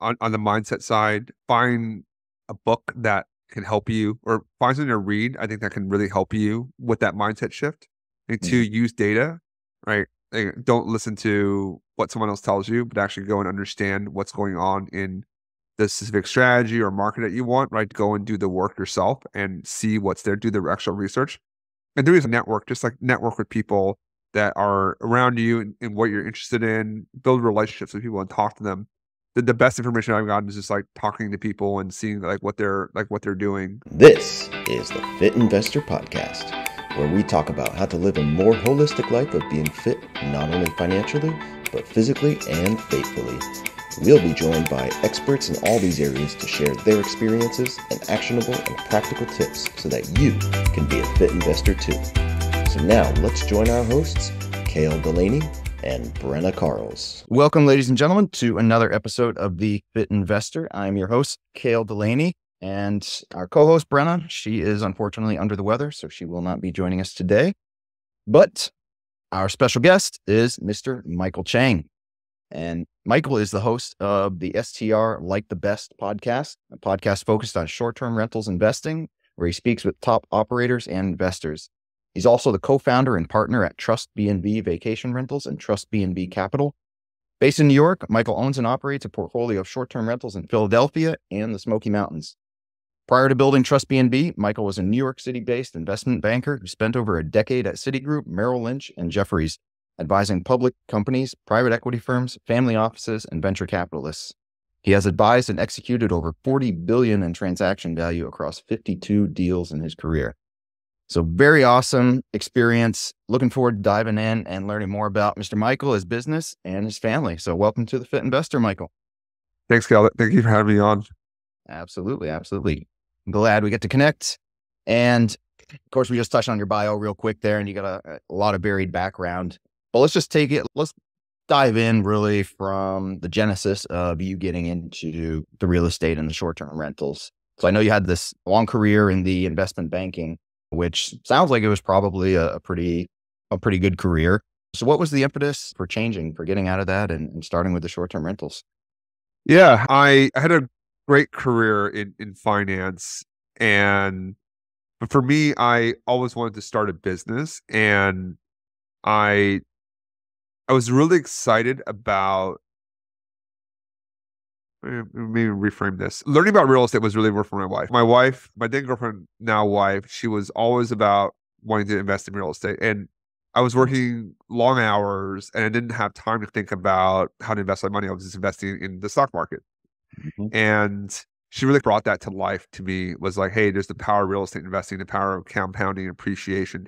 on the mindset side, find a book that can help you, or find something to read. I think that can really help you with that mindset shift. And two, Mhm. use data, right? Like, don't listen to what someone else tells you, but actually go and understand what's going on in the specific strategy or market that you want, right? Go and do the work yourself and see what's there, do the actual research. And there is a network, just like network with people that are around you and what you're interested in, build relationships with people and talk to them. The best information I've gotten is just like talking to people and seeing like what they're doing. This is the Fit Investor Podcast, where we talk about how to live a more holistic life of being fit, not only financially, but physically and faithfully. We'll be joined by experts in all these areas to share their experiences and actionable and practical tips so that you can be a fit investor too. So now let's join our hosts, Cale Delaney and Brenna Carls. Welcome, ladies and gentlemen, to another episode of the Fit Investor. I'm your host, Cale Delaney, and our co-host, Brenna. She is unfortunately under the weather, so she will not be joining us today. But our special guest is Mr. Michael Chang. And Michael is the host of the STR Like the Best podcast, a podcast focused on short-term rentals investing, where he speaks with top operators and investors. He's also the co-founder and partner at Trustbnb Vacation Rentals and Trustbnb Capital. Based in New York, Michael owns and operates a portfolio of short-term rentals in Philadelphia and the Smoky Mountains. Prior to building TrustBnB, Michael was a New York City-based investment banker who spent over a decade at Citigroup, Merrill Lynch, and Jefferies, advising public companies, private equity firms, family offices, and venture capitalists. He has advised and executed over $40 billion in transaction value across 52 deals in his career. So very awesome experience. Looking forward to diving in and learning more about Mr. Michael, his business, and his family. So welcome to the Fit Investor, Michael. Thanks, Cal. Thank you for having me on. Absolutely. Absolutely. I'm glad we get to connect. And of course, we just touched on your bio real quick there, and you got a lot of varied background. But let's dive in really from the genesis of you getting into the real estate and the short-term rentals. So I know you had this long career in the investment banking, which sounds like it was probably a pretty good career. So what was the impetus for getting out of that and starting with the short-term rentals? Yeah, I had a great career in finance, but for me, I always wanted to start a business, and I was really excited about, maybe reframe this. Learning about real estate was really work for my wife. My then girlfriend, now wife, she was always about wanting to invest in real estate. And I was working long hours and I didn't have time to think about how to invest my money. I was just investing in the stock market. Mm-hmm. And she really brought that to life to me, was like, hey, there's the power of real estate investing, the power of compounding, depreciation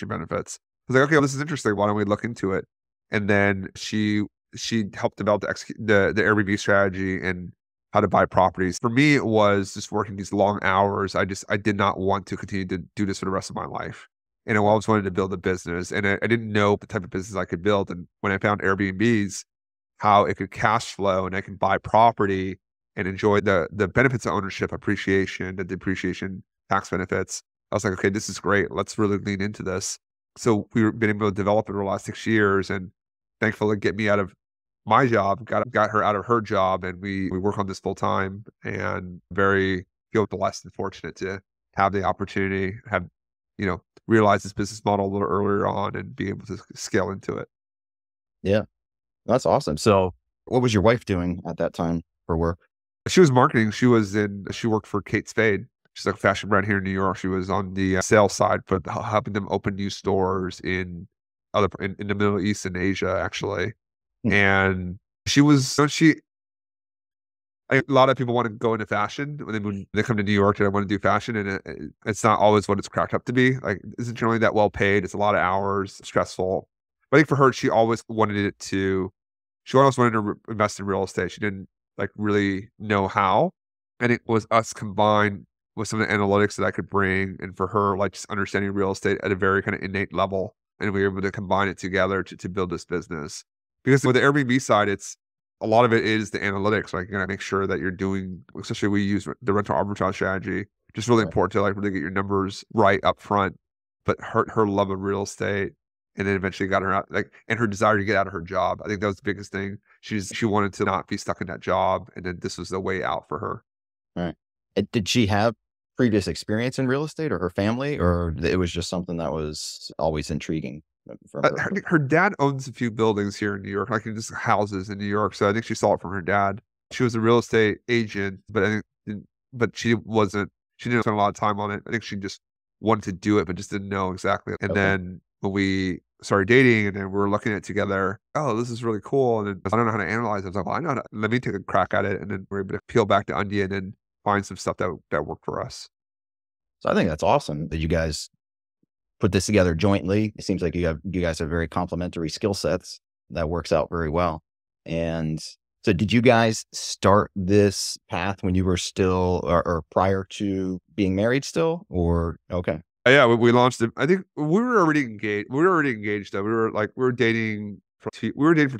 benefits. I was like, okay, well, this is interesting. Why don't we look into it? And then she helped develop the Airbnb strategy and how to buy properties. For me, it was just working these long hours. I did not want to continue to do this for the rest of my life. And I always wanted to build a business, and I didn't know the type of business I could build. And when I found Airbnbs, how it could cash flow and I could buy property and enjoy the benefits of ownership, appreciation, the depreciation tax benefits, I was like, okay, this is great. Let's really lean into this. So we've been able to develop it over the last 6 years, and thankfully get me out of my job, got her out of her job, and we work on this full time, and feel blessed and fortunate to have the opportunity, realize this business model a little earlier on and be able to scale into it. Yeah, that's awesome. So what was your wife doing at that time for work? She was marketing. She worked for Kate Spade. She's like a fashion brand here in New York. She was on the sales side, but helping them open new stores in the Middle East and Asia, actually. And a lot of people want to go into fashion when they come to New York and want to do fashion, and it's not always what it's cracked up to be. Like, isn't generally that well paid. It's a lot of hours, stressful. But I think for her, she always wanted to invest in real estate. She didn't really know how, and it was us combined with some of the analytics that I could bring, and for her, just understanding real estate at a very kind of innate level, and we were able to combine it together to build this business. Because with the Airbnb side, a lot of it is the analytics. Like, you gotta make sure that you're doing, especially we use the rental arbitrage strategy, just really important to really get your numbers right up front. But her love of real estate, and then eventually got her out, and her desire to get out of her job. I think that was the biggest thing. She wanted to not be stuck in that job. And then this was the way out for her. Right. Did she have previous experience in real estate or her family, or it was just something that was always intriguing from her? Her dad owns a few buildings here in New York, like just houses in New York. So I think she saw it from her dad. She was a real estate agent, but she didn't spend a lot of time on it. I think she just wanted to do it, but just didn't know exactly. And then when we started dating and then we were looking at it together, oh, this is really cool. And then I don't know how to analyze it. I was like, well, I know how to, let me take a crack at it. And then we're able to peel back the onion and find some stuff that worked for us. So I think that's awesome that you guys put this together jointly. It seems like you guys have very complementary skill sets. That works out very well. And so did you guys start this path when you were still or prior to being married still, or okay? Yeah, we launched it. I think we were already engaged. We were already engaged though. We were dating for 2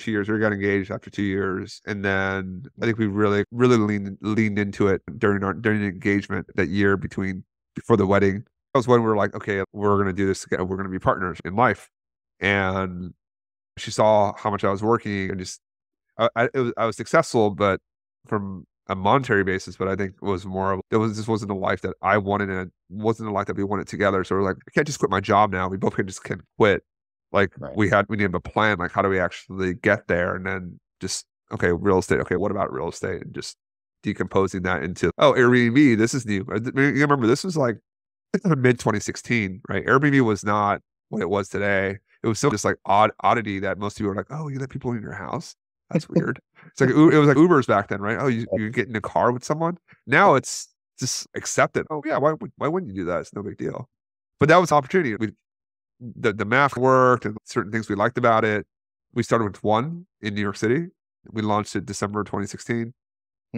years. We got engaged after 2 years. And then I think we really leaned into it during the engagement that year before the wedding. That was when we were like, okay, we're going to do this together. We're going to be partners in life. And she saw how much I was working and just, I was successful, but from a monetary basis, but I think it was more of, this wasn't a life that I wanted and it wasn't a life that we wanted together. So we're like, I can't just quit my job now. We both can't quit. Like we needed a plan. Like, how do we actually get there? And then just, okay, real estate. Okay, what about real estate? And just decomposing that into, oh, Airbnb, this is new. You remember, this was like mid 2016, right? Airbnb was not what it was today. It was still just like oddity that most people were like, oh, you let people in your house? That's weird. It's like, it was like Ubers back then, right? Oh, you get in a car with someone. Now it's just accepted. Oh yeah, why wouldn't you do that? It's no big deal. But that was an opportunity. The math worked and certain things we liked about it. We started with one in New York City. We launched it December 2016.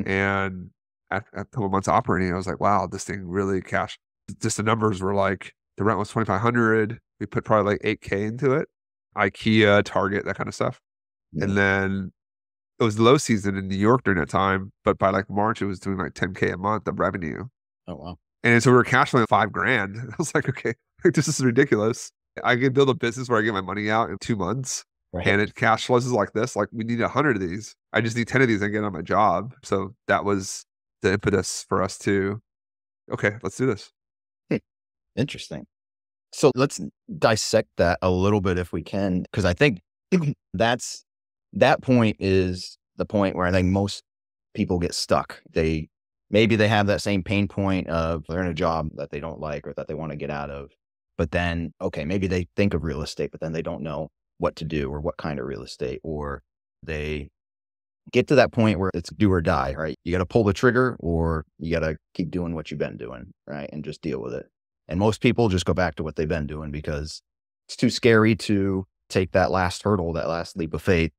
And after a couple of months operating, I was like, wow, this thing really cashed. Just the numbers were like, the rent was $2,500. We put probably like $8K into it. IKEA, Target, that kind of stuff. And then it was low season in New York during that time, but by like March, it was doing like 10K a month of revenue. Oh, wow. And so we were cash flowing $5,000. I was like, okay, this is ridiculous. I can build a business where I get my money out in 2 months and it cash flows like this. Like, we need 100 of these. I just need 10 of these and get on my job. So that was the impetus for us to, okay, let's do this. Interesting. So let's dissect that a little bit if we can, because I think that point is the point where I think most people get stuck. Maybe they have that same pain point of they're in a job that they don't like or that they want to get out of. But then, okay, maybe they think of real estate, but then they don't know what to do or what kind of real estate, or they get to that point where it's do or die, right? You got to pull the trigger or you got to keep doing what you've been doing, right? And just deal with it. And most people just go back to what they've been doing because it's too scary to take that last hurdle, that last leap of faith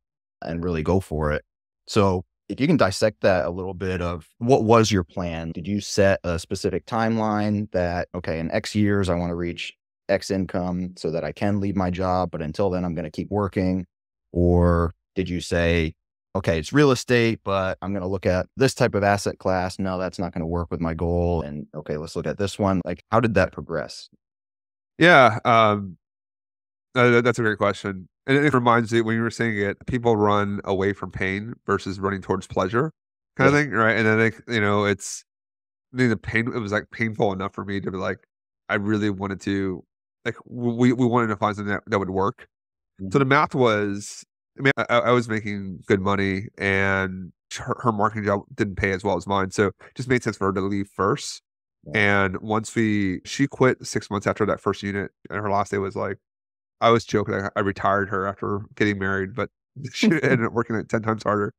and really go for it. So if you can dissect that a little bit of what was your plan? Did you set a specific timeline that, okay, in X years, I want to reach X income so that I can leave my job, but until then, I'm going to keep working? Or did you say, okay, it's real estate, but I'm going to look at this type of asset class. No, that's not going to work with my goal. And okay, let's look at this one. Like, how did that progress? Yeah, that's a great question. And it reminds me, when you were saying it, people run away from pain versus running towards pleasure kind of thing, right? And then, the pain, it was like painful enough for me to be like, I really wanted to, like, we wanted to find something that would work. So the math was, I mean, I was making good money and her marketing job didn't pay as well as mine. So it just made sense for her to leave first. And once she quit 6 months after that first unit, and her last day was like, I was joking, I retired her after getting married, but she ended up working at 10 times harder.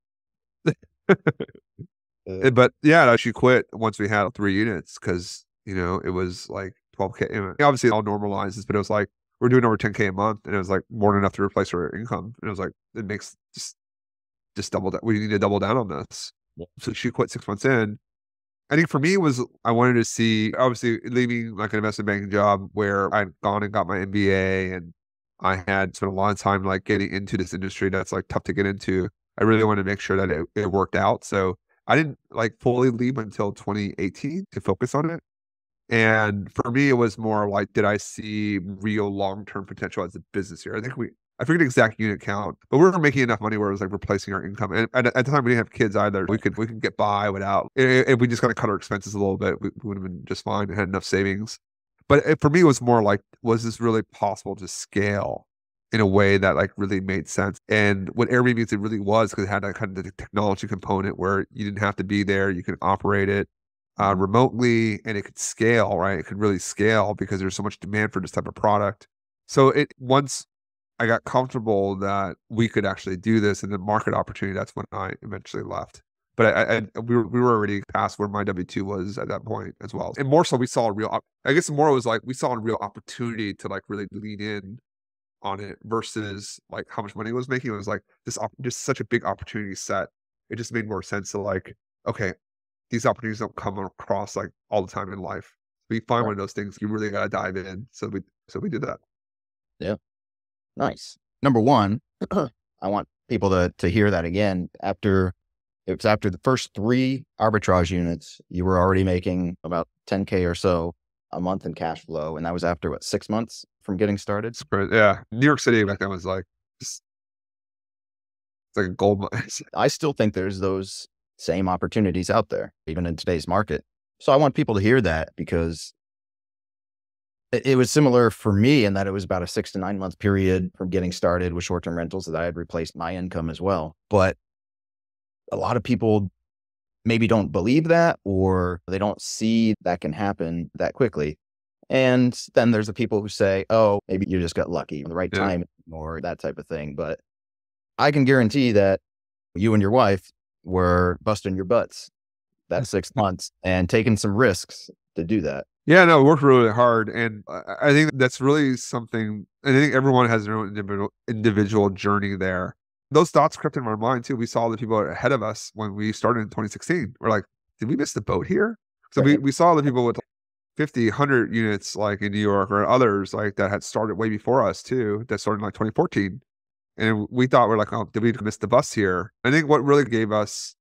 But yeah, she quit once we had 3 units because, it was like 12K. Obviously, it all normalizes, but it was like, we're doing over 10K a month, and it was like more than enough to replace her income. And it was like, it makes just double that. We need to double down on this. So she quit 6 months in. I think for me, it was, I wanted to see, obviously leaving like an investment banking job where I'd gone and got my MBA and I had spent a lot of time like getting into this industry that's like tough to get into. I really wanted to make sure that it worked out. So I didn't like fully leave until 2018 to focus on it. And for me, it was more like, did I see real long-term potential as a business here? I think I forget the exact unit count, but we were making enough money where it was like replacing our income. And at the time we didn't have kids either. We could get by without, if we just kind of cut our expenses a little bit, we would have been just fine and had enough savings. But for me, it was more like, was this really possible to scale in a way that like really made sense? And what Airbnb it really was, because it had that kind of the technology component where you didn't have to be there, you could operate it remotely, and it could scale, right? It could really scale because there's so much demand for this type of product. So once I got comfortable that we could actually do this and the market opportunity, that's when I eventually left. But we were already past where my W-2 was at that point as well. And more so, we saw a real, I guess more was like, we saw a real opportunity to like really lean in on it versus like how much money it was making. It was like just such a big opportunity set. It just made more sense to like, okay, these opportunities don't come across like all the time in life. We find one of those things, you really got to dive in. So we did that. Yeah. Nice. Number one, I want people to hear that again. After the first 3 arbitrage units, you were already making about 10K or so a month in cash flow. And that was after 6 months from getting started? Yeah. New York City back then was like, it's like a gold mine. I still think there's those same opportunities out there, even in today's market. So I want people to hear that, because it was similar for me in that it was about a 6 to 9 month period from getting started with short-term rentals that I had replaced my income as well. But a lot of people maybe don't believe that, or they don't see that can happen that quickly. And then there's the people who say, oh, maybe you just got lucky at the right time or that type of thing. But I can guarantee that you and your wife were busting your butts that 6 months and taking some risks to do that. Yeah, no, we worked really hard. And I think that's really something, and I think everyone has their own individual journey there. Those thoughts crept in our mind too. We saw the people ahead of us when we started in 2016. We're like, did we miss the boat here? So we saw the people with 50, 100 units like in New York, or others like that had started way before us too, that started in like 2014. And we thought, we're like, oh, did we miss the bus here? I think what really gave us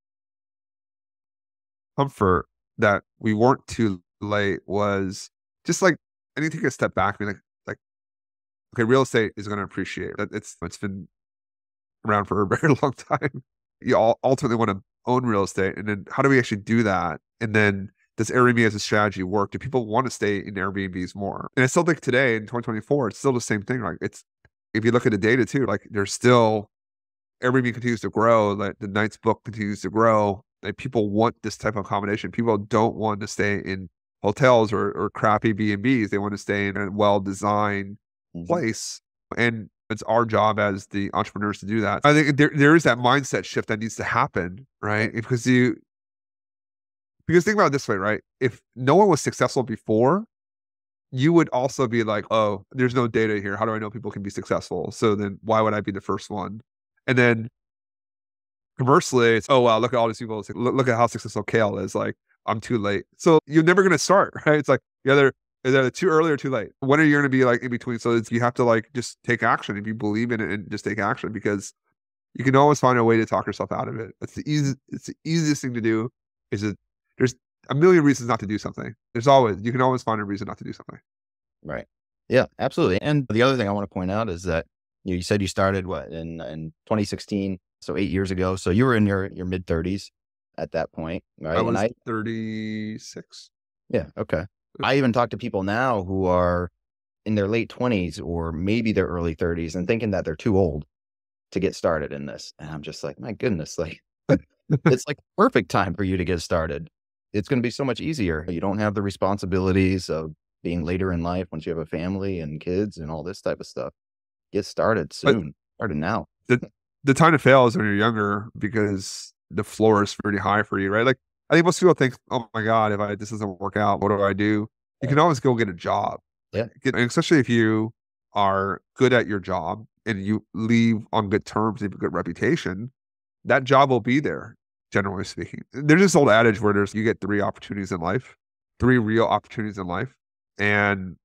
comfort that we weren't too late was just like, I need to take a step back and be like, okay, real estate is going to appreciate. It's been around for a very long time. You ultimately want to own real estate, and then how do we actually do that? And then does Airbnb as a strategy work? Do people want to stay in Airbnbs more? And I still think today in 2024, it's still the same thing. Like if you look at the data too, like there's still, Airbnb continues to grow, like the nights book continues to grow. Like people want this type of accommodation. People don't want to stay in hotels or crappy B&Bs. They want to stay in a well-designed place. And it's our job as the entrepreneurs to do that. I think there is that mindset shift that needs to happen, right? Because think about it this way, right? If no one was successful before, you would also be like, oh, there's no data here. How do I know people can be successful? So then why would I be the first one? And then conversely, it's, oh, wow, look at all these people. It's like, look at how successful Kale is. Like, I'm too late. So you're never going to start, right? It's like, either too early or too late. When are you going to be like in between? So you have to like just take action. If you believe in it, and just take action, because you can always find a way to talk yourself out of it. It's the easiest thing to do. There's a million reasons not to do something. You can always find a reason not to do something. Right. Yeah, absolutely. And the other thing I want to point out is that you said you started in 2016, so 8 years ago. So you were in your mid 30s at that point, right? I was 36. Yeah. Okay. I even talk to people now who are in their late 20s or maybe their early 30s and thinking that they're too old to get started in this. And I'm just like, my goodness, like it's like the perfect time for you to get started. It's going to be so much easier. You don't have the responsibilities of being later in life once you have a family and kids and all this type of stuff. Get started soon. Started now. The time to fail is when you're younger, because the floor is pretty high for you, right? Like I think most people think, oh my God, if this doesn't work out, what do I do? You can always go get a job. Yeah. And especially if you are good at your job and you leave on good terms, you have a good reputation, that job will be there, generally speaking. There's this old adage where you get 3 opportunities in life, 3 real opportunities in life. And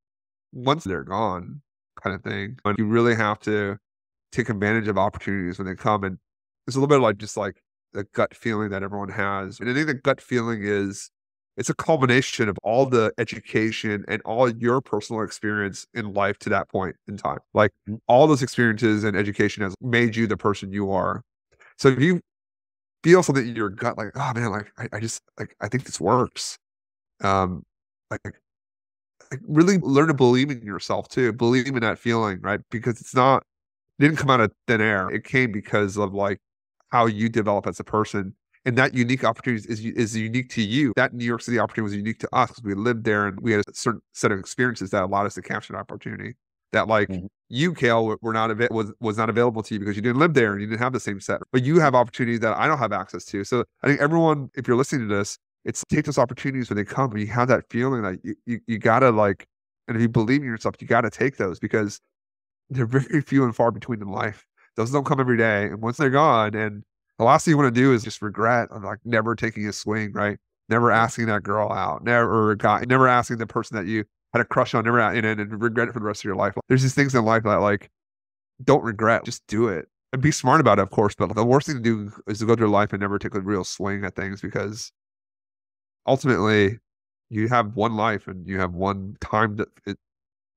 once they're gone, kind of thing, and you really have to take advantage of opportunities when they come. And it's a little bit like just like the gut feeling that everyone has. And I think the gut feeling is it's a culmination of all the education and all your personal experience in life to that point in time. Like all those experiences and education has made you the person you are. So if you feel something in your gut, like, oh man, like I just like I think this works. Um, like really learn to believe in yourself too. Believe in that feeling, right? Because it didn't come out of thin air. It came because of like how you develop as a person. And that unique opportunity is unique to you. That New York City opportunity was unique to us because we lived there and we had a certain set of experiences that allowed us to capture that opportunity. That like you, Kale, were not was not available to you because you didn't live there and you didn't have the same set. But you have opportunities that I don't have access to. So I think everyone, if you're listening to this, it's take those opportunities when they come. And you have that feeling that you gotta like, and if you believe in yourself, you gotta take those because they're very few and far between in life. Those don't come every day. And once they're gone, and the last thing you want to do is just regret of like never taking a swing, right? Never asking that girl out, never asking the person that you had a crush on, and regret it for the rest of your life. There's these things in life that like don't regret, just do it and be smart about it, of course. But the worst thing to do is to go through life and never take a real swing at things because ultimately you have one life and you have one time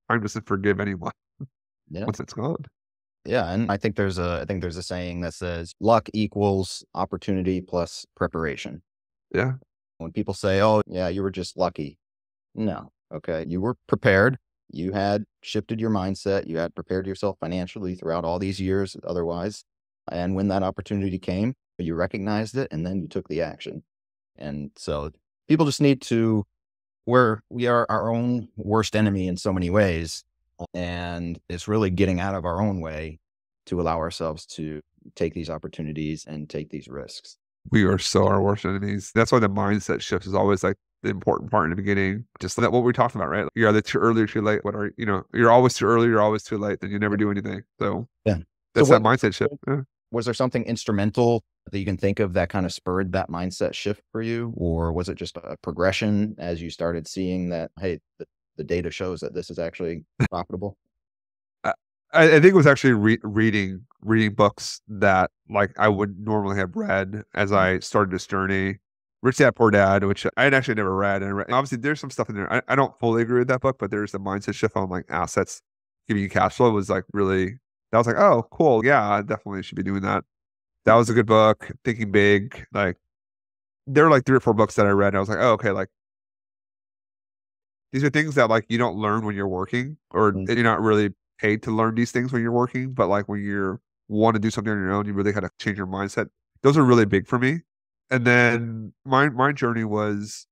time doesn't forgive anyone Yeah. once it's gone. Yeah. And I think there's a saying that says luck equals opportunity plus preparation. Yeah. When people say, oh, yeah, you were just lucky. No. Okay. You were prepared. You had shifted your mindset. You had prepared yourself financially throughout all these years otherwise. And when that opportunity came, you recognized it and then you took the action. And so people just need to, we are our own worst enemy in so many ways. And it's really getting out of our own way to allow ourselves to take these opportunities and take these risks. We are so our worst enemies. That's why the mindset shift is always like the important part in the beginning. Just that what we're talking about, right? You're either too early or too late. You're always too early, you're always too late, then you never do anything. So yeah, that's that mindset shift. Yeah. Was there something instrumental that you can think of that kind of spurred that mindset shift for you? Or was it just a progression as you started seeing that, hey, the data shows that this is actually profitable? I think it was actually reading books that like I would normally have read as I started this journey. Rich Dad Poor Dad, which I had actually never read. And obviously there's some stuff in there. I don't fully agree with that book, but there's the mindset shift on like assets giving you cash flow was like really, that was like, oh, cool. Yeah, I definitely should be doing that. That was a good book. Thinking Big. Like there were like 3 or 4 books that I read. And I was like, oh, okay, like these are things that like you don't learn when you're working or you're not really paid to learn these things when you're working. But like when you want to do something on your own, you really got to change your mindset. Those are really big for me. And then my journey was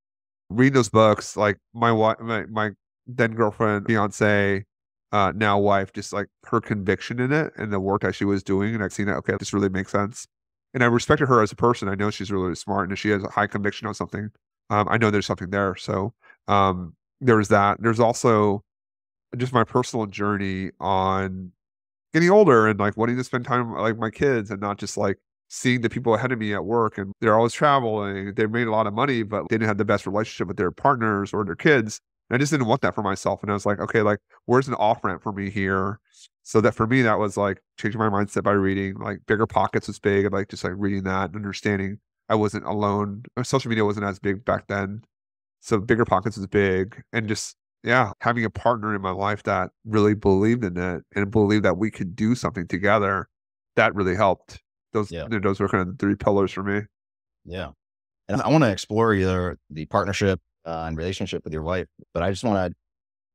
reading those books. Like my then girlfriend, fiance, now wife, just like her conviction in it and the work that she was doing, and I've seen that. Okay, this really makes sense. And I respected her as a person. I know she's really smart, and if she has a high conviction on something, I know there's something there. So there was that. There's also just my personal journey on getting older and like wanting to spend time like my kids and not just like seeing the people ahead of me at work and they're always traveling. They've made a lot of money, but they didn't have the best relationship with their partners or their kids. And I just didn't want that for myself. And I was like, okay, like where's an off ramp for me here? So that for me, that was like changing my mindset by reading. Like Bigger Pockets was big. And like just like reading that and understanding I wasn't alone. Social media wasn't as big back then. So Bigger Pockets was big. And just having a partner in my life that really believed in it and believed that we could do something together, that really helped. Those were kind of the 3 pillars for me. Yeah. And I want to explore the partnership and relationship with your wife, but I just want to,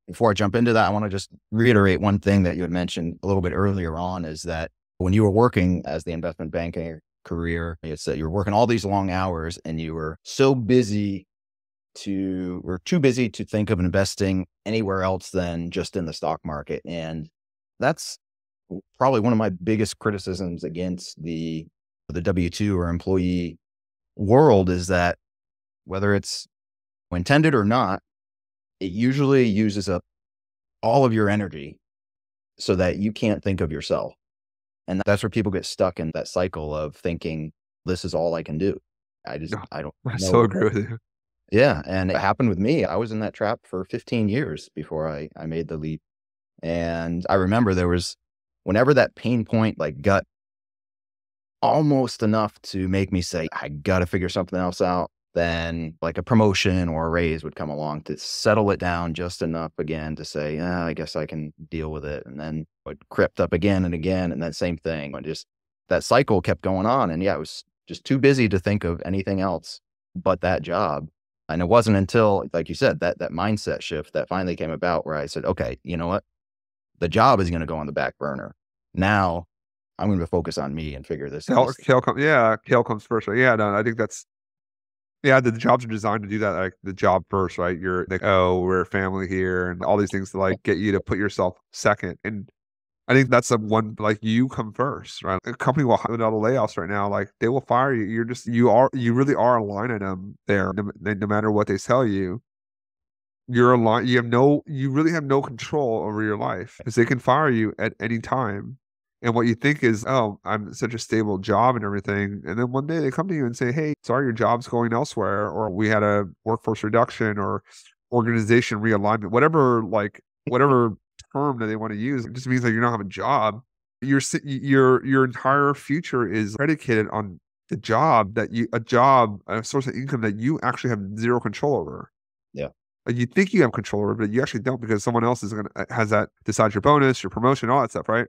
before I jump into that, I want to just reiterate one thing that you had mentioned a little bit earlier on is that when you were working as the investment banking career, you said you were working all these long hours and you were so busy we're too busy to think of investing anywhere else than just in the stock market. And that's probably one of my biggest criticisms against the W-2 or employee world is that whether it's intended or not, it usually uses up all of your energy so that you can't think of yourself. And that's where people get stuck in that cycle of thinking, this is all I can do. I don't I so agree with you. Yeah. And it happened with me. I was in that trap for 15 years before I made the leap. And I remember whenever that pain point like got almost enough to make me say, I got to figure something else out, then like a promotion or a raise would come along to settle it down just enough again to say, yeah, I guess I can deal with it. And then it crept up again and again. And then same thing. And just that cycle kept going on. And yeah, it was just too busy to think of anything else but that job. And it wasn't until, like you said, that mindset shift that finally came about where I said, okay, you know what? The job is going to go on the back burner. Now I'm going to focus on me and figure this out. Kale comes first. Right? Yeah, no, I think that's, the jobs are designed to do that. Like the job first, right? You're like, oh, we're a family here and all these things to like get you to put yourself second. And I think that's the one, like you come first, right? A company will have all the layoffs right now. Like they will fire you. You really are a line item there. No matter what they tell you, you're a line. You really have no control over your life because they can fire you at any time. And what you think is, oh, I'm such a stable job and everything. And then one day they come to you and say, hey, sorry, your job's going elsewhere, or we had a workforce reduction or organization realignment, whatever term that they want to use. It just means that you're not having a job. Your entire future is predicated on the job a source of income that you actually have zero control over. Yeah. You think you have control over it, but you actually don't because someone else has that decides your bonus, your promotion, all that stuff, right?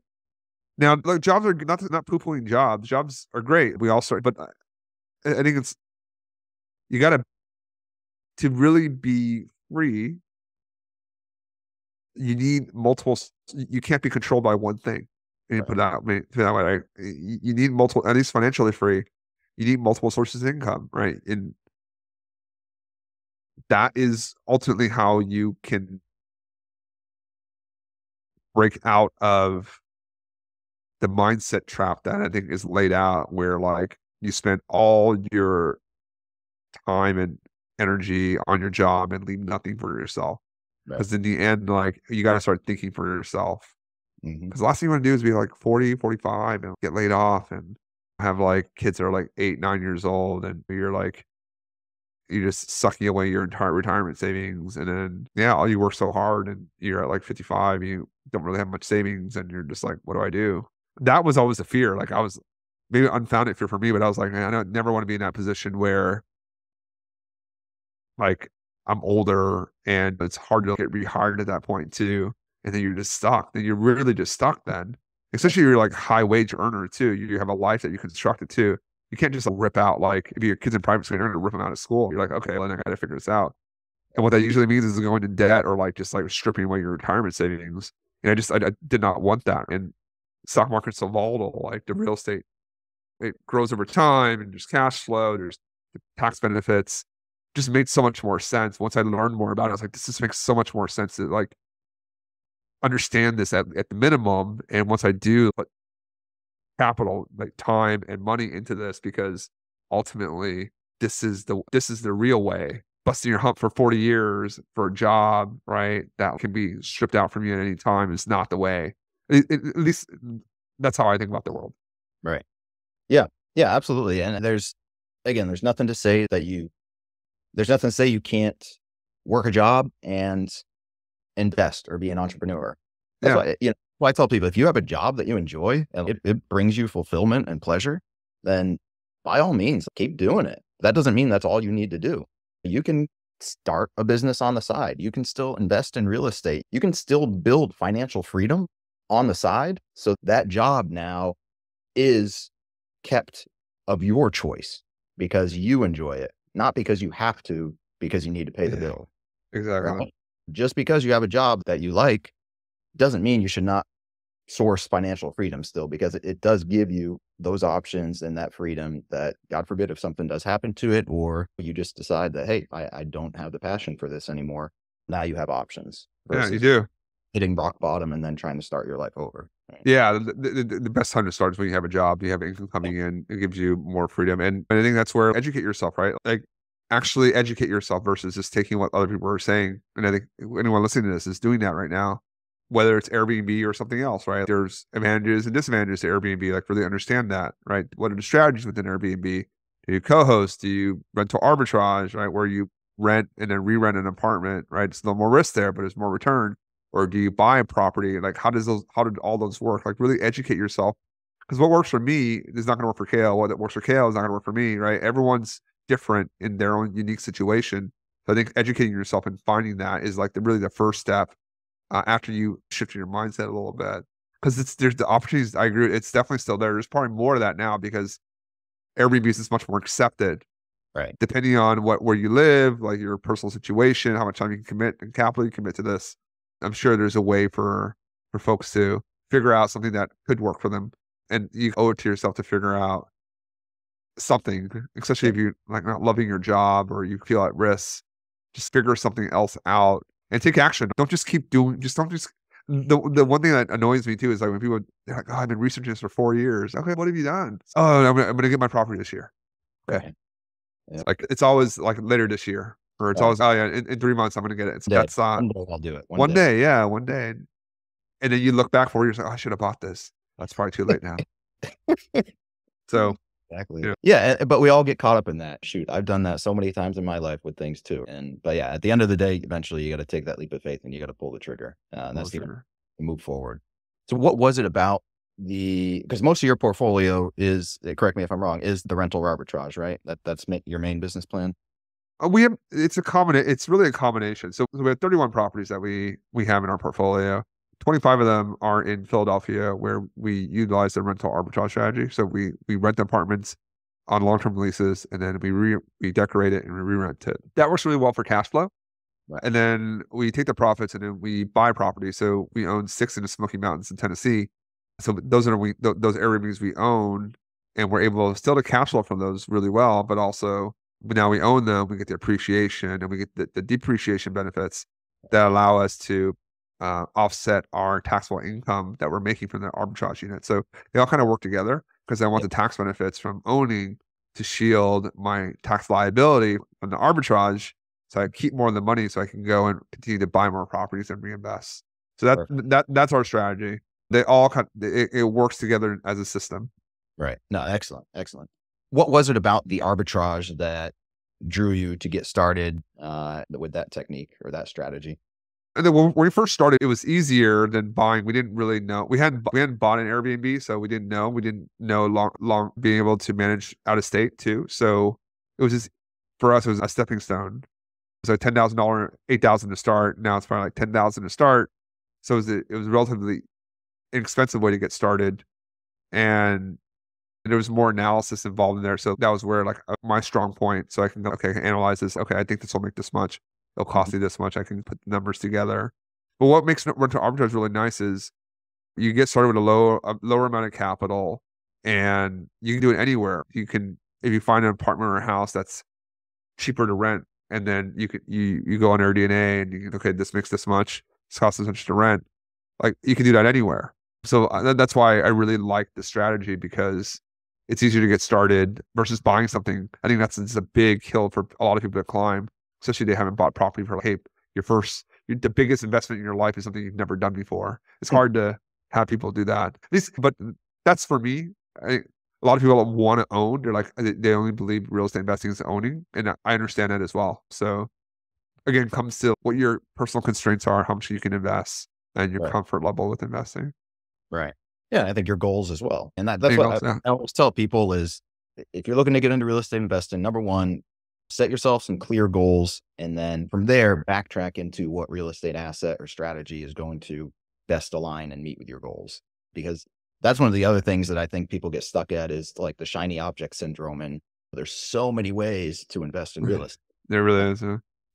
Now, look, jobs are not poo-pooing jobs. Jobs are great. We all start, but I think you got to really be free. You need multiple. You can't be controlled by one thing. And put that way, you need multiple, at least financially free. You need multiple sources of income, right? And that is ultimately how you can break out of the mindset trap that I think is laid out, where like you spend all your time and energy on your job and leave nothing for yourself. Because in the end, like you got to start thinking for yourself. Because the last thing you want to do is be like 40, 45 and get laid off and have like kids that are like 8, 9 years old. And you're just sucking away your entire retirement savings. And then, all you work so hard and you're at like 55, you don't really have much savings. And you're just like, what do I do? That was always a fear. Like I was maybe unfounded fear for me, but I was like, man, I never want to be in that position where like I'm older and it's hard to get rehired at that point too. And then you're just stuck. Then you're really just stuck then. Especially you're like high wage earner too. You have a life that you constructed too. You can't just rip out, like if your kid's in private school, you're going to rip them out of school. You're like, okay, well, then I got to figure this out. And what that usually means is going to debt or like just like stripping away your retirement savings. And I did not want that. And stock market's so volatile, like the real estate, it grows over time and there's cash flow, there's tax benefits. Just made so much more sense. Once I learned more about it, I was like, this just makes so much more sense to like understand this at the minimum. And once I do put capital, like time and money into this, because ultimately this is the real way. Busting your hump for 40 years for a job, right, that can be stripped out from you at any time is not the way. At least that's how I think about the world. Right. Yeah. Yeah, absolutely. And there's nothing to say you can't work a job and invest or be an entrepreneur. That's why I tell people, if you have a job that you enjoy and it brings you fulfillment and pleasure, then by all means, keep doing it. That doesn't mean that's all you need to do. You can start a business on the side. You can still invest in real estate. You can still build financial freedom on the side. So that job now is kept of your choice because you enjoy it, not because you have to, because you need to pay the bill. Exactly. Right? Just because you have a job that you like doesn't mean you should not source financial freedom still, because it does give you those options and that freedom that, God forbid, if something does happen to it, or you just decide that, hey, I don't have the passion for this anymore. Now you have options. Yeah, you do. Hitting rock bottom and then trying to start your life over. Right? Yeah. The best time to start is when you have a job, you have income coming in, it gives you more freedom. And I think that's where educate yourself, right? Like actually educate yourself versus just taking what other people are saying. And I think anyone listening to this is doing that right now. Whether it's Airbnb or something else, right? There's advantages and disadvantages to Airbnb. Like really understand that, right? What are the strategies within Airbnb? Do you co-host? Do you rental arbitrage, right? Where you rent and then re-rent an apartment, right? It's a little more risk there, but it's more return. Or do you buy a property? Like how did all those work? Like really educate yourself. Because what works for me is not going to work for Kale. What works for Kale is not going to work for me, right? Everyone's different in their own unique situation. So I think educating yourself and finding that is like really the first step after you shift your mindset a little bit. Because there's the opportunities. I agree. It's definitely still there. There's probably more of that now because Airbnb is much more accepted. Right. Depending on where you live, like your personal situation, how much time you can commit and capital you commit to this. I'm sure there's a way for folks to figure out something that could work for them. And you owe it to yourself to figure out something, especially if you're like not loving your job or you feel at risk. Just figure something else out and take action. Don't just keep doing, just don't just. The one thing that annoys me too is like when people they're like, oh, I've been researching this for 4 years. Okay, what have you done? Oh, I'm gonna get my property this year. Okay. Right. Yep. Like it's always like later this year, or it's always, oh yeah, in 3 months I'm gonna get it. So that's one day I'll do it. One day, yeah, one day. And then you look back 4 years, like, oh, I should have bought this. That's probably too late now. So exactly. Yeah, but we all get caught up in that. Shoot, I've done that so many times in my life with things too. But yeah, at the end of the day, eventually you got to take that leap of faith and you got to pull the trigger. And that's the move forward. So what was it about because most of your portfolio is, correct me if I'm wrong, is the rental arbitrage, right? That's your main business plan? It's really a combination. So we have 31 properties that we have in our portfolio. 25 of them are in Philadelphia, where we utilize the rental arbitrage strategy. So we rent apartments on long-term leases, and then we decorate it and we re-rent it. That works really well for cash flow. Right. And then we take the profits and then we buy property. So we own 6 in the Smoky Mountains in Tennessee. So those Airbnbs we own, and we're able still to cash flow from those really well, but also now we own them, we get the appreciation and we get the depreciation benefits that allow us to offset our taxable income that we're making from the arbitrage unit. So they all kind of work together because I want the tax benefits from owning to shield my tax liability from the arbitrage. So I keep more of the money so I can go and continue to buy more properties and reinvest. So that's our strategy. They all it works together as a system. Right. No, excellent. What was it about the arbitrage that drew you to get started with that technique or that strategy? And then when we first started, it was easier than buying. We didn't really know. We hadn't bought an Airbnb, so we didn't know. We didn't know long being able to manage out of state too. So it was just, for us, it was a stepping stone. So $10,000, $8,000 to start. Now it's probably like $10,000 to start. So it was a relatively inexpensive way to get started, and there was more analysis involved in there. So that was where like my strong point. So I can go, okay, I can analyze this. Okay, I think this will make this much. It'll cost me this much. I can put the numbers together. But what makes rental arbitrage really nice is you get started with a lower amount of capital, and you can do it anywhere. You can, if you find an apartment or a house that's cheaper to rent, and then you go on AirDNA and you can, okay, this makes this much. This costs this much to rent. Like you can do that anywhere. So that's why I really like the strategy, because it's easier to get started versus buying something. I think that's a big hill for a lot of people to climb, especially if they haven't bought property for like, hey, the biggest investment in your life is something you've never done before. It's hard to have people do that. But that's for me. A lot of people want to own. They're like, they only believe real estate investing is owning. And I understand that as well. So again, it comes to what your personal constraints are, how much you can invest, and your comfort level with investing. Right. Yeah, I think your goals as well. And that's what I always tell people is, if you're looking to get into real estate investing, number one, set yourself some clear goals. And then from there, backtrack into what real estate asset or strategy is going to best align and meet with your goals. Because that's one of the other things that I think people get stuck at is like the shiny object syndrome. And there's so many ways to invest in real estate. There really is.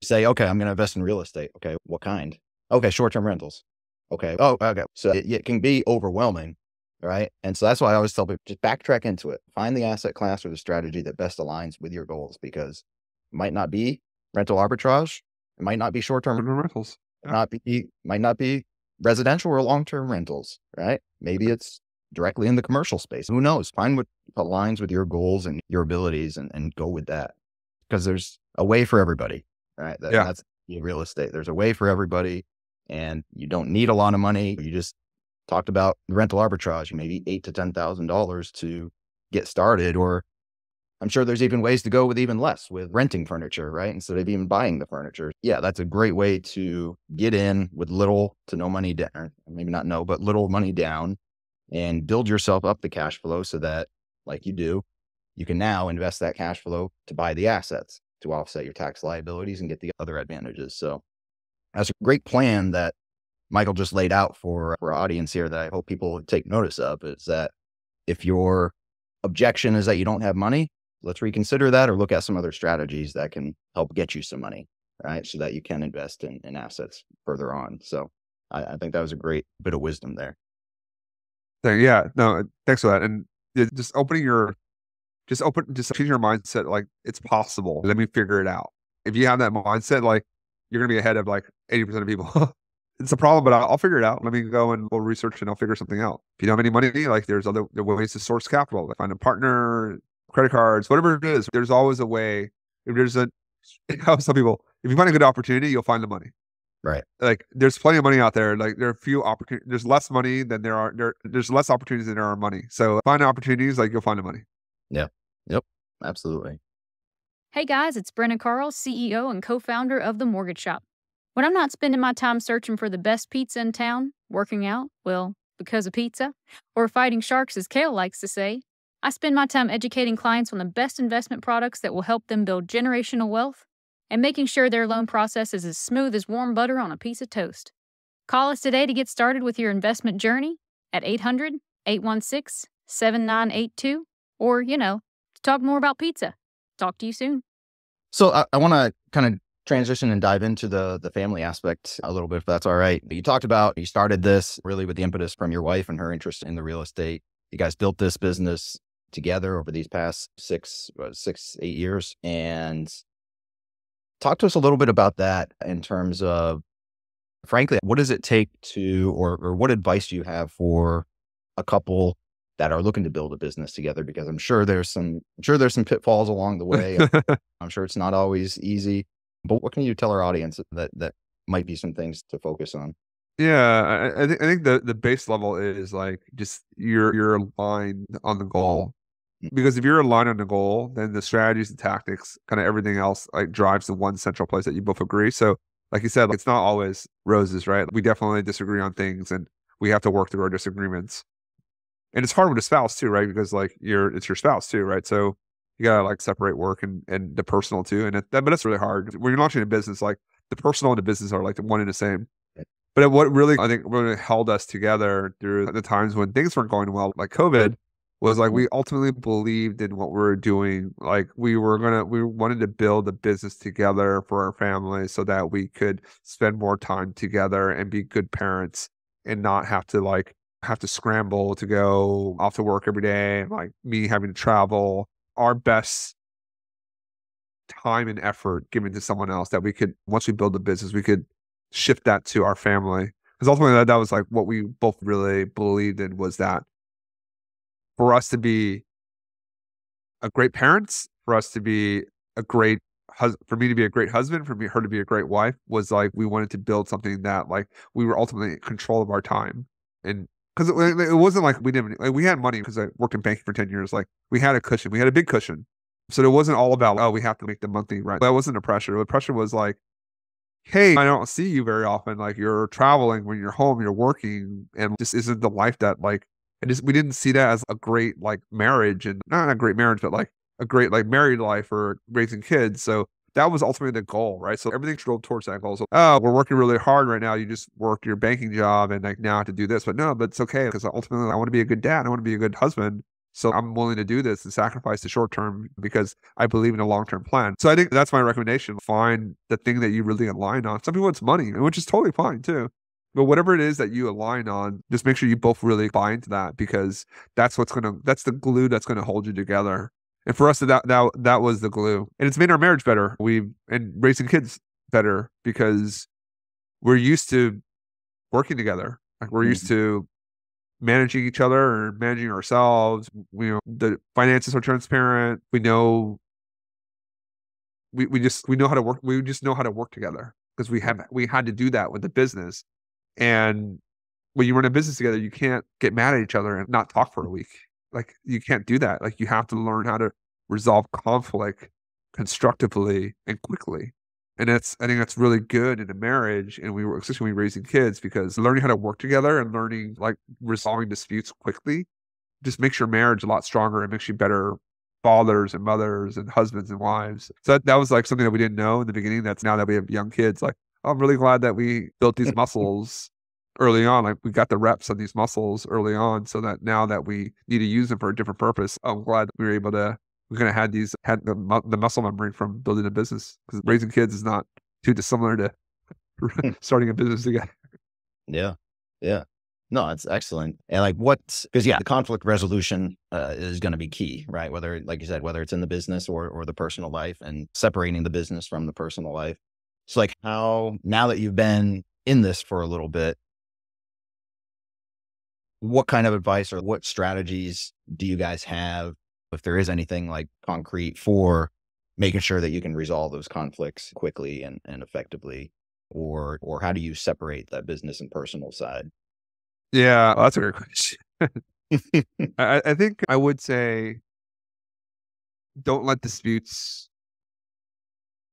Say, okay, I'm going to invest in real estate. Okay, what kind? Okay, short-term rentals. Okay. Oh, okay. So it can be overwhelming, right? And so that's why I always tell people, just backtrack into it. Find the asset class or the strategy that best aligns with your goals, because it might not be rental arbitrage. It might not be short-term rentals. Might not be residential or long-term rentals, right? Maybe it's directly in the commercial space. Who knows? Find what aligns with your goals and your abilities and go with that, because there's a way for everybody, right? That's real estate. There's a way for everybody. And you don't need a lot of money. You just talked about rental arbitrage, maybe $8,000 to $10,000 to get started. Or I'm sure there's even ways to go with even less, with renting furniture, right? Instead of even buying the furniture. Yeah, that's a great way to get in with little to no money down, maybe not no, but little money down, and build yourself up the cash flow so that, like you do, you can now invest that cash flow to buy the assets to offset your tax liabilities and get the other advantages. So that's a great plan that Michael just laid out for our audience here that I hope people would take notice of, is that if your objection is that you don't have money, let's reconsider that or look at some other strategies that can help get you some money, right? So that you can invest in assets further on. So I think that was a great bit of wisdom there. Yeah, no, thanks for that. And just changing your mindset. Like, it's possible. Let me figure it out. If you have that mindset, like, you're going to be ahead of like 80% of people. It's a problem, but I'll figure it out. Let me go and we'll research and I'll figure something out. If you don't have any money, like, there are ways to source capital, like find a partner, credit cards, whatever it is. There's always a way. If there's some people, if you find a good opportunity, you'll find the money. Right. Like, there's plenty of money out there. Like, there are few opportunities. There's less money than there's less opportunities than there are money. So find opportunities, like, you'll find the money. Yeah. Yep. Absolutely. Hey guys, it's Brenna Carl, CEO and co-founder of The Mortgage Shop. When I'm not spending my time searching for the best pizza in town, working out, well, because of pizza, or fighting sharks, as Kale likes to say, I spend my time educating clients on the best investment products that will help them build generational wealth and making sure their loan process is as smooth as warm butter on a piece of toast. Call us today to get started with your investment journey at 800-816-7982 or, to talk more about pizza. Talk to you soon. So I want to kind of transition and dive into the family aspect a little bit, if that's all right. You talked about, you started this really with the impetus from your wife and her interest in the real estate. You guys built this business together over these past 8 years. And talk to us a little bit about that in terms of, frankly, what does it take to, or what advice do you have for a couple that are looking to build a business together? Because I'm sure there's some pitfalls along the way. I'm sure it's not always easy. But what can you tell our audience that might be some things to focus on? Yeah, I think the base level is like, just you're aligned on the goal. Because if you're aligned on the goal, then the strategies and tactics, kind of everything else, like, drives to one central place that you both agree. So, like you said, it's not always roses, right? We definitely disagree on things, and we have to work through our disagreements. And it's hard with a spouse too, right? Because, like, it's your spouse too, right? So you gotta, like, separate work and the personal too. And but it's really hard when you're launching a business. Like, the personal and the business are like the one and the same. But what really, I think, really held us together through the times when things weren't going well, like COVID, was like, we ultimately believed in what we were doing. Like, we wanted to build a business together for our family so that we could spend more time together and be good parents and not have to scramble to go off to work every day, like me having to travel. Our best time and effort given to someone else, that we could, once we build the business, we could shift that to our family. Because ultimately that was like what we both really believed in, was that for us to be a great parents, for us to be a great for me to be a great husband, for her to be a great wife, was like, we wanted to build something that, like, we were ultimately in control of our time. And because it wasn't like we had money, because I worked in banking for 10 years. Like, we had a cushion, we had a big cushion. So it wasn't all about, oh, we have to make the monthly rent. That wasn't the pressure. The pressure was like, hey, I don't see you very often. Like, you're traveling, when you're home, you're working, and just isn't the life that, like, we didn't see that as a great, like, marriage, and not a great marriage, but like a great, like, married life or raising kids. So that was ultimately the goal, right? So everything drove towards that goal. So, oh, we're working really hard right now. You just work your banking job and, like, now I have to do this. But no, but it's okay, because ultimately I want to be a good dad. I want to be a good husband. So I'm willing to do this and sacrifice the short term because I believe in a long-term plan. So I think that's my recommendation. Find the thing that you really align on. Some people, it's money, which is totally fine too. But whatever it is that you align on, just make sure you both really buy into that, because that's the glue that's going to hold you together. And for us, that was the glue. And it's made our marriage better. And raising kids better, because we're used to working together. Like, we're used to managing each other or managing ourselves. The finances are transparent. We know we know how to work. We just know how to work together, because we had to do that with the business. And when you run a business together, you can't get mad at each other and not talk for a week. Like, you can't do that. Like, you have to learn how to resolve conflict constructively and quickly. And I think that's really good in a marriage. And especially when we're raising kids, because learning how to work together and learning, like, resolving disputes quickly just makes your marriage a lot stronger and makes you better fathers and mothers and husbands and wives. So that was like something that we didn't know in the beginning. That's now that we have young kids, like, oh, I'm really glad that we built these muscles early on. Like we got the reps of these muscles early on so that now that we need to use them for a different purpose, I'm glad we were able to, we kind of had the muscle memory from building a business, because raising kids is not too dissimilar to starting a business together. Yeah. Yeah. No, it's excellent. And like because the conflict resolution is going to be key, right? Whether, like you said, whether it's in the business or the personal life, and separating the business from the personal life. So like now that you've been in this for a little bit, what kind of advice or what strategies do you guys have, if there is anything like concrete, for making sure that you can resolve those conflicts quickly and effectively? Or how do you separate that business and personal side? Yeah, well, that's a great question. I think I would say, don't let disputes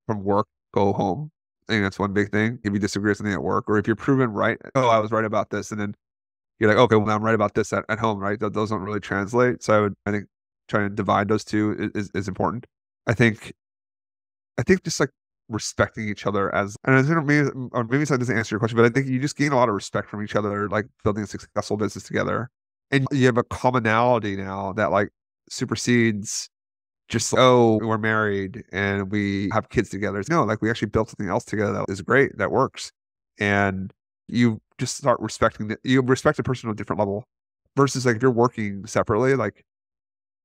from work go home. I think that's one big thing. If you disagree with something at work, or if you're proven right, oh, I was right about this, and then you're like, okay, well, now I'm right about this at home, right? Those don't really translate. So I think trying to divide those two is important. I think just like respecting each other as, and I think maybe that doesn't answer your question, but I think you just gain a lot of respect from each other, like building a successful business together. And you have a commonality now that like supersedes just, oh, we're married and we have kids together. No, like we actually built something else together that is great, that works. And you just start respecting you respect a person on a different level, versus like if you're working separately, like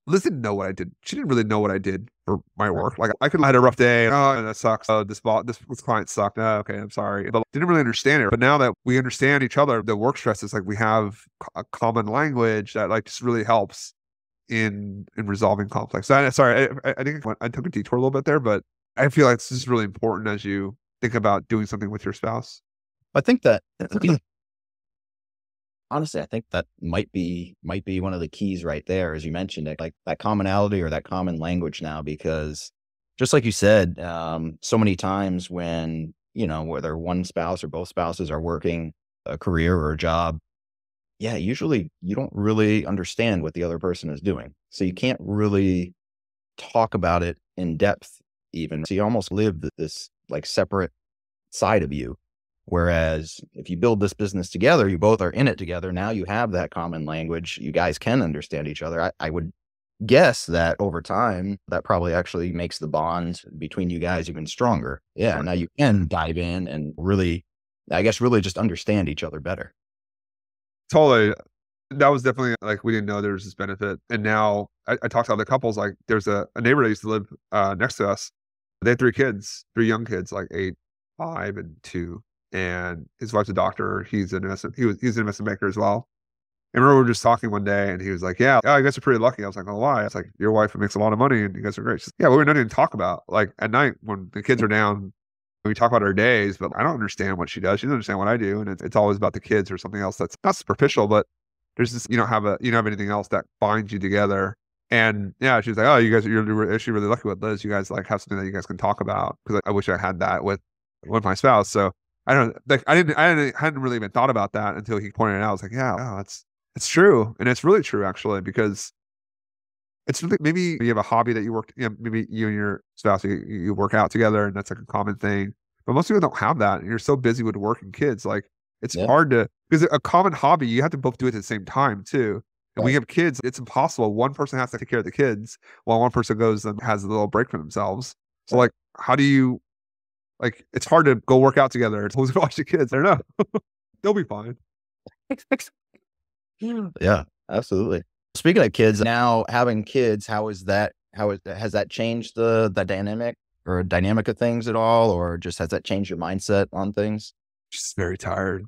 Liz didn't know what I did. She didn't really know what I did for my work. Like I could have had a rough day. Oh, that sucks. Oh, this client sucked. Oh, okay, I'm sorry. But didn't really understand it. But now that we understand each other, the work stress is like we have a common language that like just really helps in resolving conflicts. Sorry, I think I took a detour a little bit there, but I feel like this is really important as you think about doing something with your spouse. I think that honestly, I think that might be one of the keys right there, as you mentioned it, like that commonality or that common language now, because just like you said, so many times when, whether one spouse or both spouses are working a career or a job, usually you don't really understand what the other person is doing. So you can't really talk about it in depth even. So you almost live this like separate side of you. Whereas if you build this business together, you both are in it together. Now you have that common language. You guys can understand each other. I would guess that over time, that probably actually makes the bond between you guys even stronger. Yeah. Now you can dive in and really just understand each other better. Totally. That was definitely like, we didn't know there was this benefit. And now I talked to other couples, like there's a neighbor that used to live next to us. They had 3 young kids, like 8, 5, and 2. And his wife's a doctor. He's an investment banker as well. And I remember we were just talking one day, and he was like, "Yeah, you guys are pretty lucky." I was like, "Oh, why?" It's like, "Your wife makes a lot of money, and you guys are great." She's like, "Yeah, well, we don't even talk about, like, at night when the kids are down. We talk about our days, but I don't understand what she does. She doesn't understand what I do, and it's always about the kids or something else that's not superficial, but there's this, you don't have anything else that binds you together." And yeah, she was like, "Oh, you're actually really lucky with Liz. You guys like have something that you guys can talk about, because I wish I had that with my spouse." So I don't like, I hadn't really even thought about that until he pointed it out. I was like, yeah, oh, it's true. And it's really true, actually, because it's really, maybe you have a hobby that you work, maybe you and your spouse, you work out together, and that's like a common thing. But most people don't have that. And you're so busy with work and kids. Like it's hard to, because a common hobby, you have to both do it at the same time too. And when you have kids, it's impossible. One person has to take care of the kids while one person goes and has a little break for themselves. So like, how do you, like, it's hard to go work out together. It's always to watch the kids. I don't know. They'll be fine. Yeah, absolutely. Speaking of kids, now having kids, has that changed the dynamic or dynamic of things at all? Or just has that changed your mindset on things? Just very tired.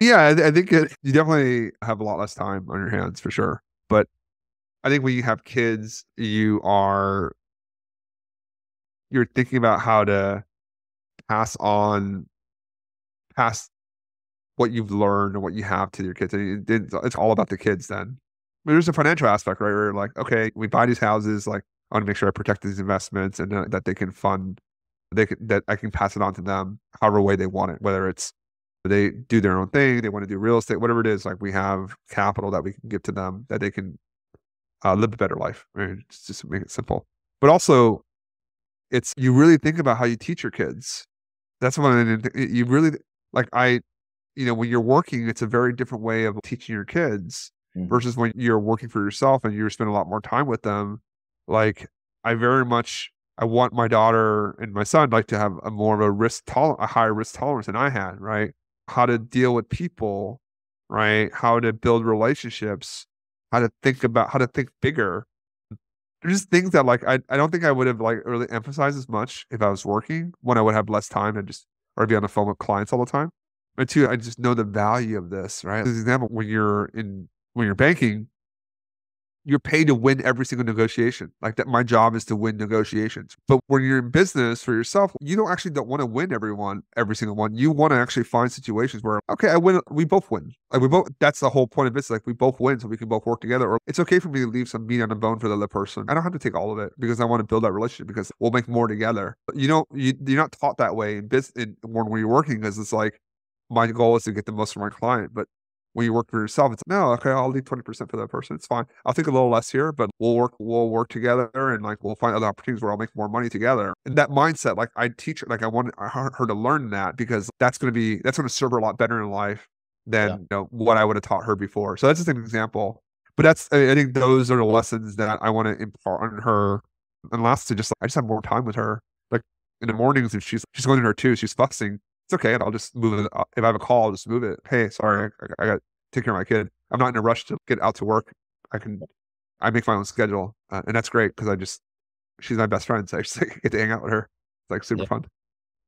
Yeah, I think you definitely have a lot less time on your hands for sure. But I think when you have kids, you're thinking about how to pass what you've learned and what you have to your kids. And it's all about the kids then. But there's a financial aspect, right? Where like, okay, we buy these houses, like I want to make sure I protect these investments, and that they can fund, that I can pass it on to them however way they want it, whether it's they do their own thing, they want to do real estate, whatever it is, like we have capital that we can give to them that they can live a better life. Right? Just to make it simple. But also, you really think about how you teach your kids. That's what you really like. When you're working, it's a very different way of teaching your kids versus when you're working for yourself and you spend a lot more time with them. Like I want my daughter and my son to have a more of a higher risk tolerance than I had, right? How to deal with people, right? How to build relationships, how to think bigger. There's just things that I don't think I would have really emphasized as much if I was working, when I would have less time or be on the phone with clients all the time. But two, I just know the value of this, right? As an example, when you're banking, you're paid to win every single negotiation. Like that, my job is to win negotiations. But when you're in business for yourself, you don't want to win every single one. You want to actually find situations where, okay, I win, we both win. That's the whole point of business. Like we both win, so we can both work together. Or it's okay for me to leave some meat on the bone for the other person. I don't have to take all of it because I want to build that relationship because we'll make more together. But you're not taught that way in business when you're working, because it's like, my goal is to get the most from my client. But when you work for yourself, it's no, okay, I'll leave 20% for that person. It's fine. I'll take a little less here, but we'll work together, and we'll find other opportunities where I'll make more money together. And that mindset, I teach her, I want her to learn that, because that's going to serve her a lot better in life than what I would have taught her before. So that's just an example. But I think those are the lessons that I want to impart on her. And last, I just have more time with her. Like in the mornings, if she's going to her too, she's fussing. It's okay. And I'll just move it. If I have a call, I'll just move it. Hey, sorry, I got to take care of my kid. I'm not in a rush to get out to work. I make my own schedule. And that's great because she's my best friend. So I just get to hang out with her. It's super fun.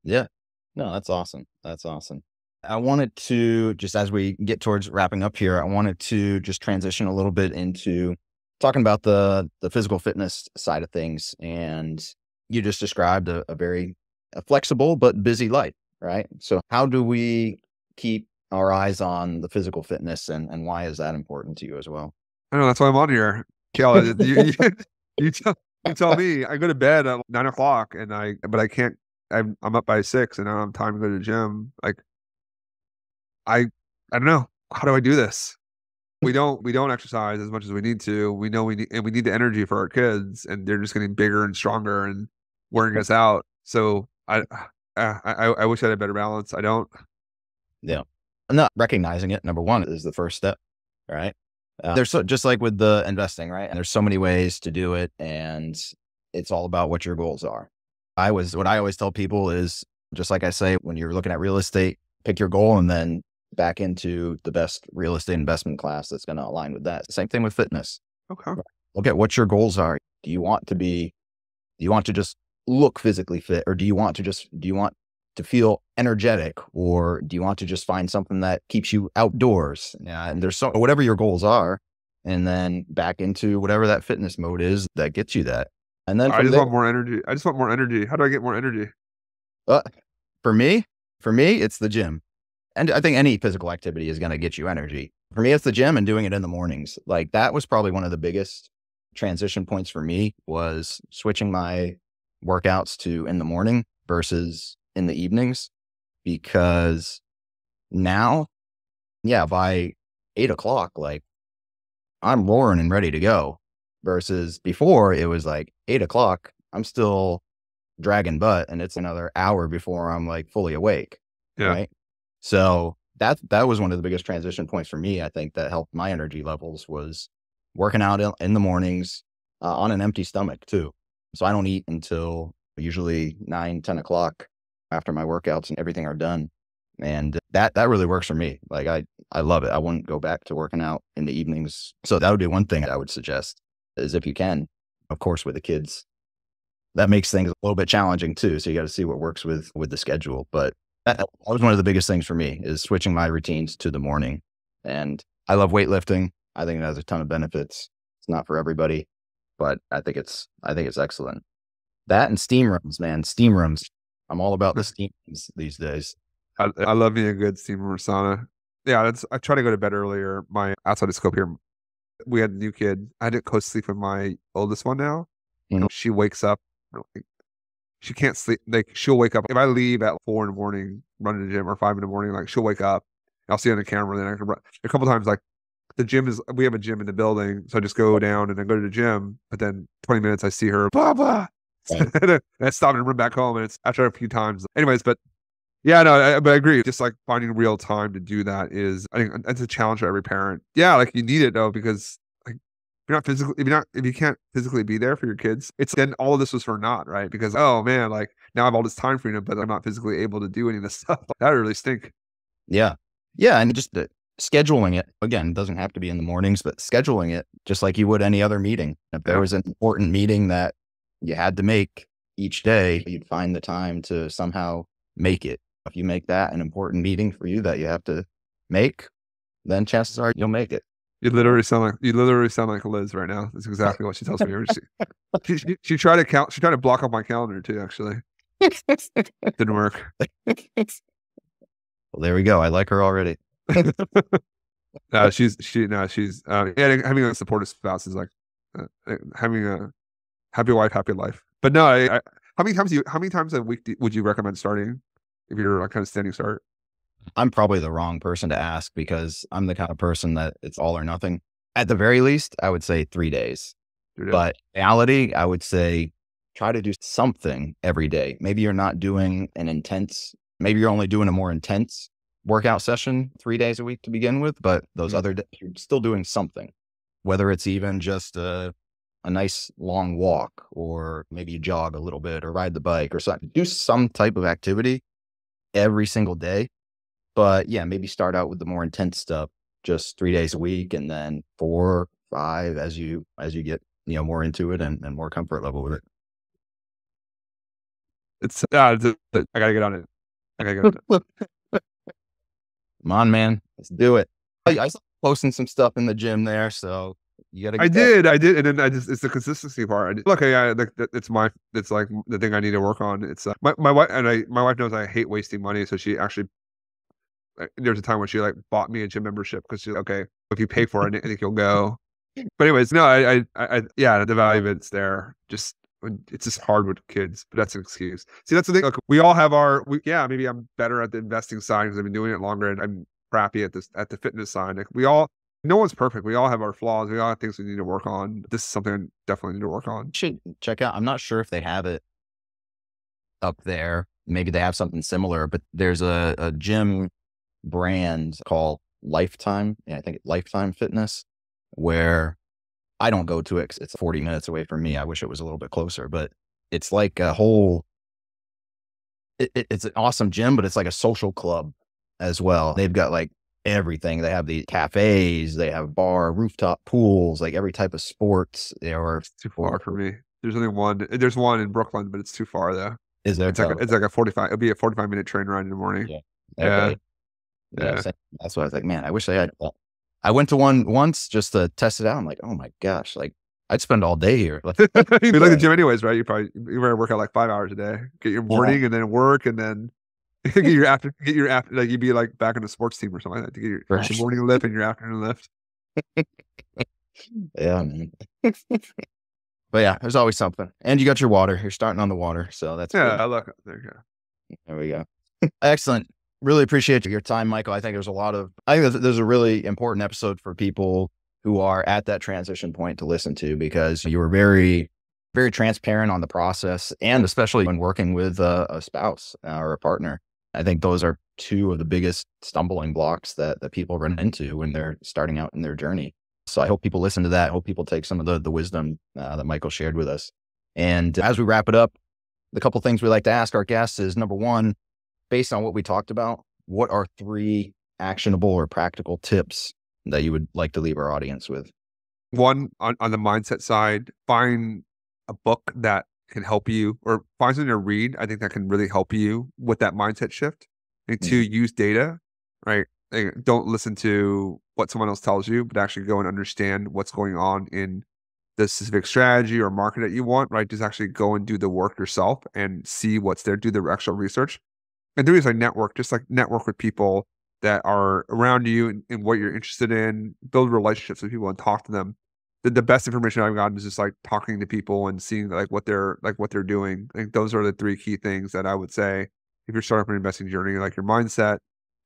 Yeah. No, that's awesome. That's awesome. I wanted to, just as we get towards wrapping up here, I wanted to just transition a little bit into talking about the physical fitness side of things. And you just described a very flexible but busy life. Right. So how do we keep our eyes on the physical fitness, and why is that important to you as well? I know, that's why I'm on here. Kel, you tell me. I go to bed at 9:00 but I can't, I'm up by 6 and I don't have time to go to the gym. I don't know. How do I do this? We don't exercise as much as we need to. We know we need the energy for our kids, and they're just getting bigger and stronger and wearing us out. So I wish I had a better balance. I don't. Yeah. Not recognizing it, number one, is the first step, right? There's just like with the investing, right? And there's so many ways to do it, and it's all about what your goals are. What I always tell people is, just like I say, when you're looking at real estate, pick your goal and then back into the best real estate investment class that's going to align with that. Same thing with fitness. Okay. Look at what your goals are. Do you want to just look physically fit, or do you want to feel energetic, or do you want to just find something that keeps you outdoors? Yeah, and there's whatever your goals are, and then back into whatever that fitness mode is that gets you that. And then want more energy. I just want more energy. How do I get more energy? For me, it's the gym. And I think any physical activity is going to get you energy. For me, it's the gym and doing it in the mornings. Like that was probably one of the biggest transition points for me, was switching my workouts to in the morning versus in the evenings, because now, by 8:00, I'm roaring and ready to go, versus before it was 8:00, I'm still dragging butt and it's another hour before I'm fully awake. Yeah. Right. So that was one of the biggest transition points for me. I think that helped my energy levels was working out in the mornings, on an empty stomach too. So I don't eat until usually 9-10 o'clock after my workouts and everything are done. And that really works for me. I love it. I wouldn't go back to working out in the evenings. So that would be one thing I would suggest, is if you can, of course, with the kids, that makes things a little bit challenging too. So you got to see what works with the schedule. But that was one of the biggest things for me, is switching my routines to the morning. And I love weightlifting. I think it has a ton of benefits. It's not for everybody, but I think it's excellent. That and steam rooms, man. Steam rooms. I'm all about the steam rooms these days. I love me a good steam room sauna. Yeah, I try to go to bed earlier. Outside of scope here, we had a new kid. I didn't co-sleep with my oldest one now. Mm-hmm. She wakes up. She can't sleep. She'll wake up. If I leave at 4 a.m, run to the gym, or 5 a.m, she'll wake up. I'll see her on the camera. Then I can run a couple times. the gym we have a gym in the building. So I just go down and I go to the gym, but then 20 minutes I see her, blah, blah. Right. And I stop and run back home, and it's after a few times. Anyways, but yeah, no, but I agree. Just like finding real time to do that is, I think that's a challenge for every parent. Yeah, like you need it though, because like if you can't physically be there for your kids, it's then all of this was for naught, right? Because oh man, like now I have all this time freedom, but I'm not physically able to do any of this stuff. That would really stink. Yeah. Yeah. And just scheduling it, again, doesn't have to be in the mornings, but scheduling it just like you would any other meeting. If there was an important meeting that you had to make each day, you'd find the time to somehow make it. If you make that an important meeting for you that you have to make, then chances are you'll make it. You literally sound like Liz right now. That's exactly what she tells me. She tried to block up my calendar too, actually. Didn't work. Well, there we go. I like her already. She's having a supportive spouse is like having a happy wife, happy life. But no, how many times a week would you recommend starting if you're like kind of standing start? I'm probably the wrong person to ask because I'm the kind of person that it's all or nothing. At the very least, I would say 3 days. But in reality, I would say try to do something every day. Maybe you're not doing maybe you're only doing a more intense workout session 3 days a week to begin with, but those other days, you're still doing something, whether it's even just a nice long walk, or maybe you jog a little bit or ride the bike or something. Do some type of activity every single day. But yeah, maybe start out with the more intense stuff, just 3 days a week, and then 4, 5 as you get, more into it and more comfort level with it. I gotta get on it. Come on, man. Let's do it. I saw posting some stuff in the gym there, so you gotta I did. And then it's the consistency part. Look, it's like the thing I need to work on. It's my wife, my wife knows I hate wasting money. So she actually, there's a time when she like bought me a gym membership because she's like, okay, if you pay for it, I think you'll go. But anyways, no, yeah, the value of it's there. It's just hard with kids, but that's an excuse. See, that's the thing. Look, we all have maybe I'm better at the investing side because I've been doing it longer, and I'm crappy at the fitness side. Like no one's perfect. We all have our flaws. We all have things we need to work on. This is something I definitely need to work on. Should check out. I'm not sure if they have it up there. Maybe they have something similar, but there's a gym brand called Lifetime. Yeah, I think it's Lifetime Fitness, where I don't go to it 'cause it's 40 minutes away from me. I wish it was a little bit closer, but it's like a whole, it's an awesome gym, but it's like a social club as well. They've got like everything. They have the cafes, they have rooftop pools, like every type of sports. It's too far for me. There's one in Brooklyn, but it's too far though. Is there? It's like a 45, it'll be a 45-minute train ride in the morning. Yeah. Okay. Yeah. That's why I was like, man, I wish I had. I went to one once just to test it out. I'm like, oh my gosh, like I'd spend all day here. You like the gym anyways, right? You better work out like 5 hours a day. Get your morning and then work, and then get your after, like you'd be like back in the sports team or something like that to get your morning lift and your afternoon lift. Yeah, man. But yeah, there's always something. And you got your water. You're starting on the water, so that's good. There you go. There we go. Excellent. Really appreciate your time, Michael. I think there's a really important episode for people who are at that transition point to listen to, because you were very, very transparent on the process, and especially when working with a spouse or a partner. I think those are two of the biggest stumbling blocks that people run into when they're starting out in their journey. So I hope people listen to that. I hope people take some of the wisdom that Michael shared with us. And as we wrap it up, the couple things we like to ask our guests is, number one, based on what we talked about, what are 3 actionable or practical tips that you would like to leave our audience with? One, on the mindset side, find a book that can help you, or find something to read, I think that can really help you with that mindset shift. And 2, use data, right? Like, don't listen to what someone else tells you, but actually go and understand what's going on in the specific strategy or market that you want, right? Just actually go and do the work yourself and see what's there, do the actual research. And 3 is like network with people that are around you and what you're interested in, build relationships with people and talk to them. The best information I've gotten is just like talking to people and seeing like what they're doing. I think those are the 3 key things that I would say if you're starting up an investing journey, like your mindset,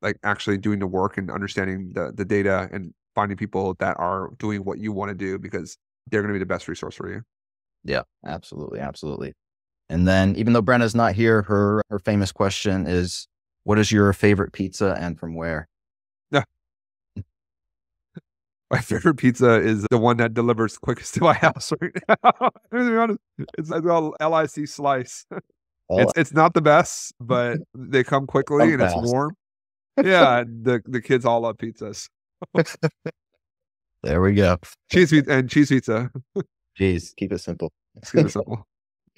like actually doing the work and understanding the data and finding people that are doing what you want to do because they're going to be the best resource for you. Yeah, absolutely. Absolutely. And then even though Brenna's not here, her famous question is, what is your favorite pizza and from where? Yeah. My favorite pizza is the one that delivers quickest to my house right now. To be honest, it's called LIC Slice. It's not the best, but they come quickly and it's warm. Yeah, and the kids all love pizzas. There we go. Cheese pizza. Jeez, keep it simple. Keep it simple.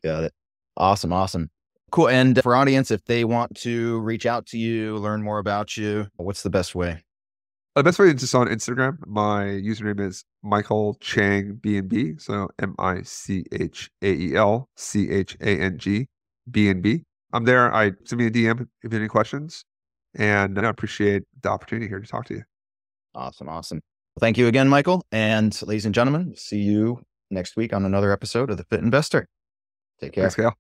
Got it. Awesome. Cool. And for audience, if they want to reach out to you, learn more about you, what's the best way? The best way is just on Instagram. My username is Michael Chang BNB. So MichaelChang BNB. I'm there. Send me a DM if you have any questions. And I appreciate the opportunity here to talk to you. Awesome. Well, thank you again, Michael. And ladies and gentlemen, see you next week on another episode of The Fit Investor. Take care. Thanks, Kale.